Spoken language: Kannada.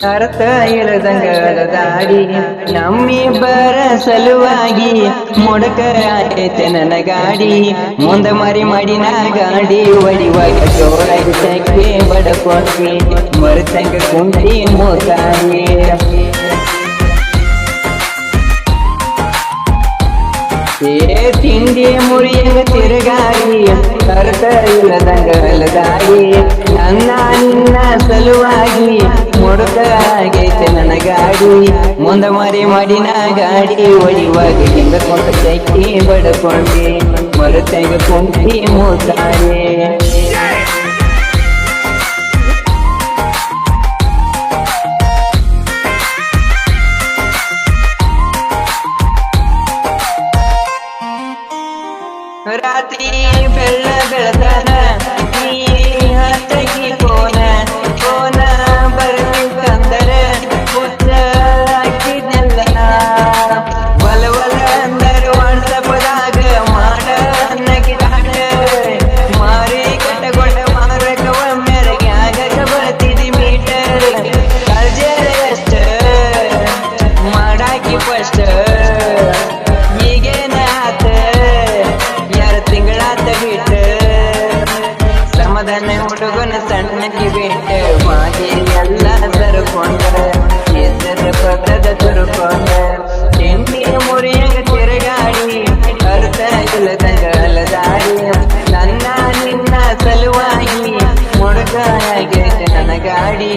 ಅರ್ಥ ಇಳದಂಗದ ದಾಡಿ ನಮ್ಮಿಬ್ಬರ ಸಲುವಾಗಿ ಮೊಡಕ ಆಗೈತೆ ನನ್ನ ಗಾಡಿ ಮುಂದ ಮರಿ ಮಾಡಿನ ಗಾಡಿ ಒಡಿವಾಗ ಜೋರಾಗಿ ಸೆಕ್ಕೆ ಬಡಕೊಂಡ್ವಿ ಮರುತಂಗ ಕುಂತಿ ಮೂತಾಯಿ ತಿಂಡಿ ಮುರಿಯಂಗ ತಿರುಗಾಡಿ ಅರ್ಥ ಇಲ್ಲದಂಗಲದಾಡಿ ನನ್ನ ನಿನ್ನ ಸಲುವಾಗಿ ಮೊಡಕ ಆಗೈತೆ ನನ್ನ ಗಾಡಿ ಮುಂದ ಮರಿ ಮಾಡಿನ ಗಾಡಿ ಒಡಿವಾಗ ಹಿಂಗ ಕೊಂಡ ಸೆಕ್ಕಿ ಬಡಕೊಂಡಿ ಮರುತಂಗ ಕುಂತಿ ಮೂತಾಯಿ ರಾತ್ರಿ ಬೆಳ್ಳ ಬೆಳತನ ನೀ ಹತ್ತಗಿ ಕೋನ ಬರ್ಬೇಕಂದರ ಹುಚ್ಚ ಹಾಕಿದ್ನೆಲ್ಲ ಒಲ ಅಂದರು ವಾಟ್ಸಪ್ದಾಗ ಮಾಡ ಅನ್ನಗಿದಾಡ ಮಾರಿ ಕಟ್ಟಗೊಂಡ ಮಾರಕವ ಮೆರಗೆ ಆಗಕ ಬರ್ತಿದಿ ಮೀಟರ್ ಕಳ್ಜರ ಎಷ್ಟ ಮಾಡಾಕಿ ಫಸ್ಟ್ ಸಮಾಧಾನ ಹುಡುಗನ ಸಣ್ಣಕ್ಕೆ ಬಿಟ್ಟು ಮಾಗೆ ಎಲ್ಲ ತರ್ಕೊಂಡ್ರ ಎದ್ದರ ಪತ್ರದ ತುರ್ಕೊಂಡ ತಿಂಡಿ ಮುರಿಯಂಗ ತಿರುಗಾಡಿ ಅರ್ಥ ಇಲ್ಲದಂಗ ಅಲದಾಡಿ ನನ್ನ ನಿನ್ನ ಸಲುವಾಗಿ ಮೊಡಕ ಆಗೈತೆ ನನ್ನ ಗಾಡಿ